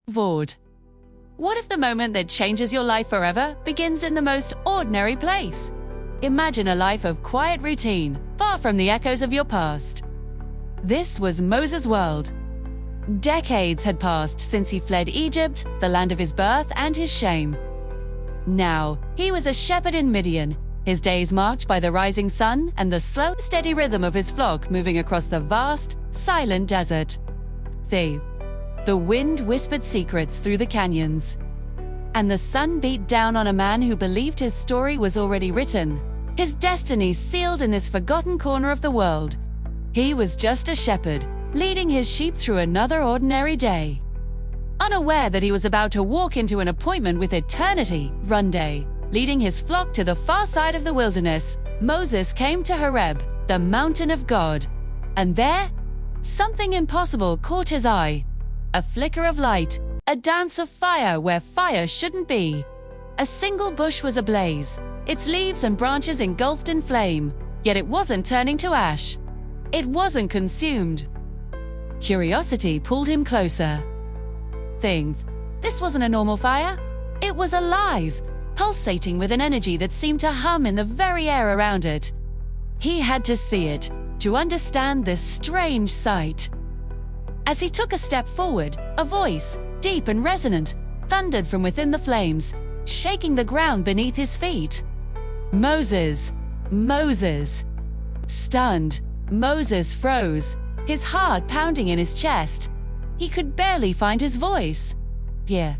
Vord. What if the moment that changes your life forever begins in the most ordinary place? Imagine a life of quiet routine, far from the echoes of your past. This was Moses' world. Decades had passed since he fled Egypt, the land of his birth and his shame. Now, he was a shepherd in Midian, his days marked by the rising sun and the slow, steady rhythm of his flock moving across the vast, silent desert. The wind whispered secrets through the canyons, and the sun beat down on a man who believed his story was already written, his destiny sealed in this forgotten corner of the world. He was just a shepherd, leading his sheep through another ordinary day. Unaware that he was about to walk into an appointment with eternity, one day, leading his flock to the far side of the wilderness, Moses came to Horeb, the mountain of God. And there, something impossible caught his eye. A flicker of light, a dance of fire where fire shouldn't be. A single bush was ablaze, its leaves and branches engulfed in flame, yet it wasn't turning to ash. It wasn't consumed. Curiosity pulled him closer. This wasn't a normal fire. It was alive, pulsating with an energy that seemed to hum in the very air around it. He had to see it, to understand this strange sight. As he took a step forward, a voice, deep and resonant, thundered from within the flames, shaking the ground beneath his feet. Moses! Moses! Stunned, Moses froze, his heart pounding in his chest. He could barely find his voice. "Here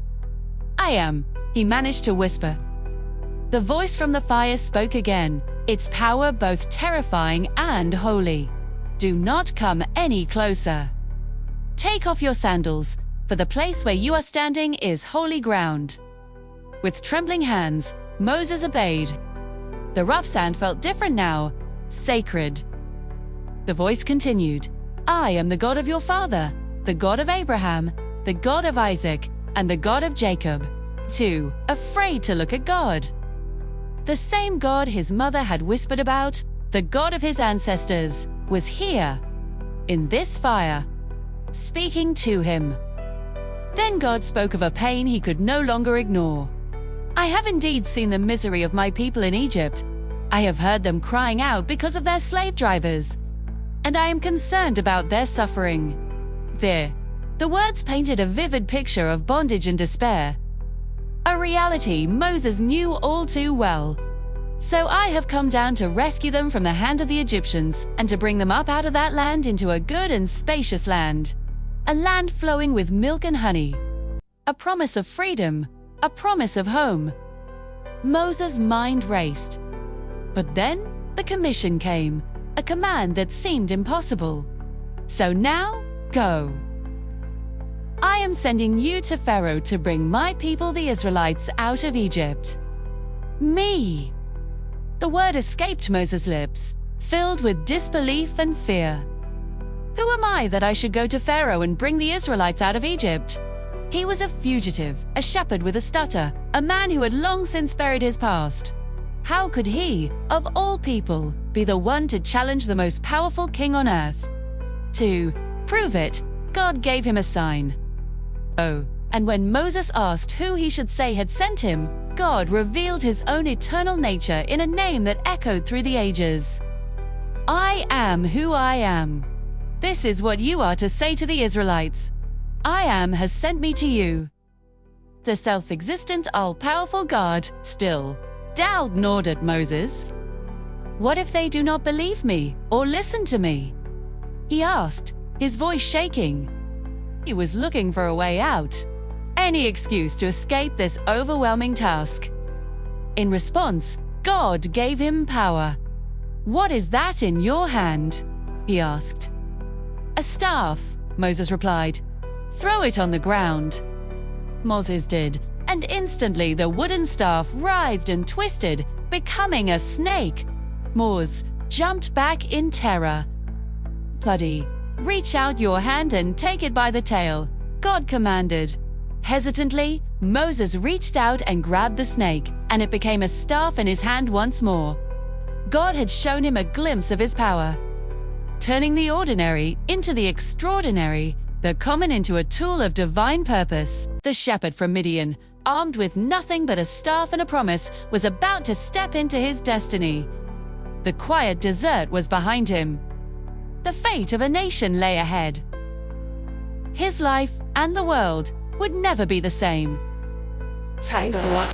I am," he managed to whisper. The voice from the fire spoke again, its power both terrifying and holy. "Do not come any closer. Take off your sandals, for the place where you are standing is holy ground." With trembling hands, Moses obeyed. The rough sand felt different now, sacred. The voice continued, "I am the God of your father, the God of Abraham, the God of Isaac, and the God of Jacob." Too afraid to look at God. The same God his mother had whispered about, the God of his ancestors, was here, in this fire, speaking to him. Then God spoke of a pain he could no longer ignore. "I have indeed seen the misery of my people in Egypt. I have heard them crying out because of their slave drivers, and I am concerned about their suffering." The words painted a vivid picture of bondage and despair, a reality Moses knew all too well. "So I have come down to rescue them from the hand of the Egyptians and to bring them up out of that land into a good and spacious land, a land flowing with milk and honey, a promise of freedom, a promise of home." Moses' mind raced. But then the commission came, a command that seemed impossible. "So now, go. I am sending you to Pharaoh to bring my people the Israelites out of Egypt." Me! The word escaped Moses' lips, filled with disbelief and fear. Who am I that I should go to Pharaoh and bring the Israelites out of Egypt? He was a fugitive, a shepherd with a stutter, a man who had long since buried his past. How could he, of all people, be the one to challenge the most powerful king on earth? To prove it, God gave him a sign. And when Moses asked who he should say had sent him, God revealed his own eternal nature in a name that echoed through the ages. "I am who I am. This is what you are to say to the Israelites. I am has sent me to you." The self-existent, all-powerful God still doubt gnawed at Moses. "What if they do not believe me or listen to me?" he asked, his voice shaking. He was looking for a way out, any excuse to escape this overwhelming task. In response, God gave him power. "What is that in your hand?" he asked. "A staff," Moses replied. "Throw it on the ground." Moses did, and instantly the wooden staff writhed and twisted, becoming a snake. Moses jumped back in terror. "Bloody, reach out your hand and take it by the tail," God commanded. Hesitantly, Moses reached out and grabbed the snake, and it became a staff in his hand once more. God had shown him a glimpse of his power. Turning the ordinary into the extraordinary, the common into a tool of divine purpose. The shepherd from Midian, armed with nothing but a staff and a promise, was about to step into his destiny. The quiet desert was behind him. The fate of a nation lay ahead. His life and the world would never be the same. Thanks for watching.